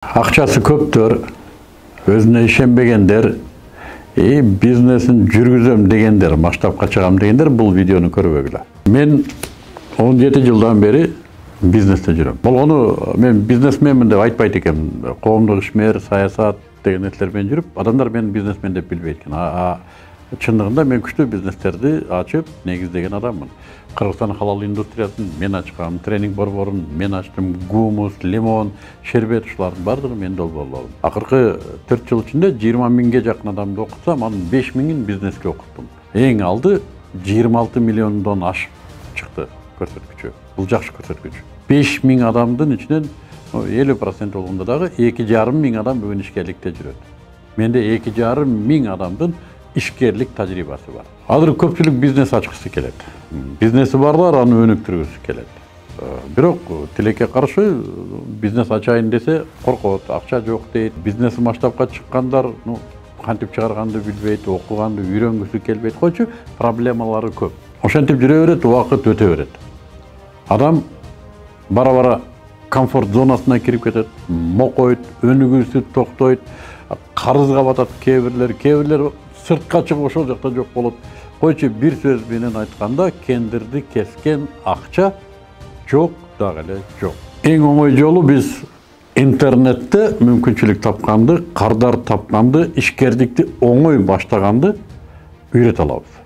Акчасы көптөр, өзүнө ишенбегендер, бизнесин жүргүзөм дегендер, масштабка чыгам дегендер бул видеону көрбөгүлө. Мен 17 жылдан бери бизнесте жүрөм. Мен бизнесменмин деп айтпайт экенмин. Коомдук ишмер, саясат деген нерселермен жүрүп, адамдар мени бизнесмен деп билбейт экен. Чындыгында мен күчтүү бизнестерди ачып, негиздеген адаммын. Кыргызстан халал индустриясын мен ачкам, тренинг борборун мен ачтым, гумус, лимон, шербет ушулардын баардыгы мен долбоорлодум. Акыркы 4 жыл ичинде 20 миңге жакын адамды окутсам, анын 5 миңин бизнеске окуттум. Эң алды 26 миллиондон ашып чыкты көрсөткүчү. Бул жакшы көрсөткүч. 5 миң адамдын ичинен 50% болгондо дагы 2,5 миң адам бүгүн ишкерликте жүрөт. Менде 2,5 миң адамдын ишкерлик тажрыйбасы бар. Азыр көпчүлүк бизнес ачкысы келет. Бизнеси барлар аны өнүктүргүсү келет. Бирок тилекке каршы бизнес ачайын десе коркот, акча жок дейт. Бизнеси масштабка чыккандар, кантип чыгарганды билбейт, окуганды үйрөнгүсү келбейт. Койчу проблемалары көп. Ошентип жүрө берет, убакыт өтө берет. Адам бара-бара комфорт зонасына кирип кетет, мокойт, өнүгүүсү токтойт, карызга батат кээ бирлер сыртка чыгып ошол жакта жок болот. Койчу бир сөз менен айтканда, кендирди кескен акча жок дагы эле жок. Эң оңой жолу биз интернетте мүмкүнчүлүк тапканды, кардар тапканды, ишкердикти оңой баштаганды үйрөтө алабыз.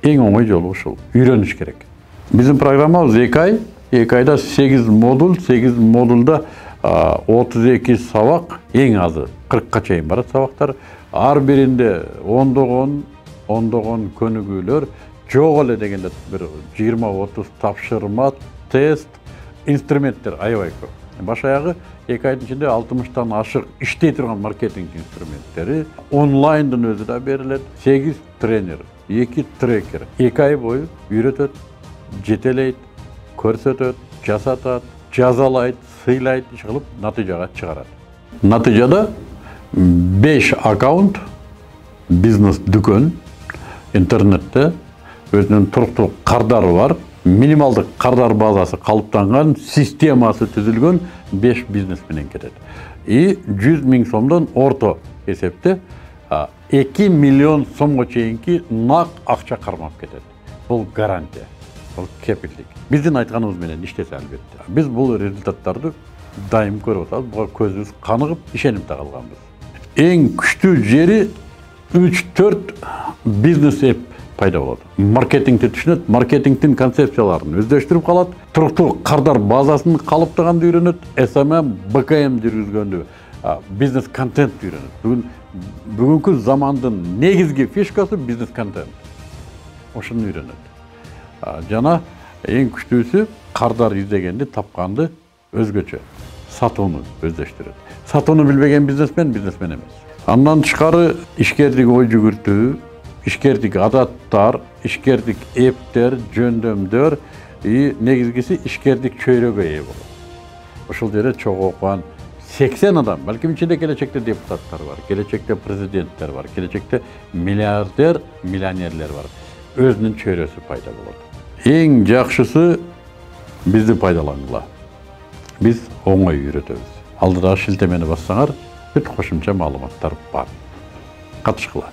Эң оңой жолу ушул. Үйрөнүш керек. Биздин программабыз 2 ай. 2 айда 8 модуль, 8 модульда 32 сабак, эң азы 40-ка чейин барат сабактар. Ар биринде ондогон көнүгүүлөр, жок эле дегенде бир 20-30 тапшырма, тест, инструменттер аябай көп. Баш аягы 2 айдын ичинде 60тан ашык иштей турган маркетинг инструменттери, онлайндын өзү да берилет. 8 тренер, 2 трекер 2 ай бою үйрөтөт, жетелейт, көрсөтөт, жасатат, жазалайт, сыйлайт, иш кылып натыйжага чыгарат. Натыйжада 5 аккаунт бизнес дүкөн интернетте өзүнүн туруктуу кардары бар, минималдык кардар базасы калыптанган, системасы түзүлгөн 5 бизнес менен кетет. 100 миң сомдон орто эсепте 2 миллион сомго чейинки нак акча кармап кетет. Бул гарантия, бул кепилдик. Биздин айтканыбыз менен иштесе албетте. Биз бул результаттарды дайым көрүп атабыз, буга көзүбүз каныгып, ишенип да калганбыз. Эң күчтүү жери 3-4 бизнес эп пайда болот. Маркетингти түшүнөт, маркетингдин концепцияларын өздөштүрүп калат, туруктуу кардар базасын калыптаганды үйрөнөт, SMM, BKM жүргүзгөндү, бизнес контент үйрөнөт. Бүгүнкү замандын негизги фишкасы бизнес контент. Ошону үйрөнөт. Жана эң күчтүүсү кардар издегенди, тапканды өзгөчө сатууну өздөштүрөт. Сатууну билбеген бизнесмен эмес. Андан тышкары ишкердик ой жүгүртүү, ишкердик адаттар, ишкердик эптер, жөндөмдөр, негизгиси ишкердик чөйрөгө ээ болот. Ошол жерде чогуу окуган 80 адам, балким ичинде келечекте депутаттар бар, келечекте президенттер бар, келечекте миллиардер, миллионерлер бар. Өзүнүн чөйрөсү пайда болот. Эң жакшысы бизди пайдалангыла. Биз оңой үйрөтөбүз. Алдыдагы шилтемени бассаңар, бүт кошумча маалыматтар бар. Катышкыла.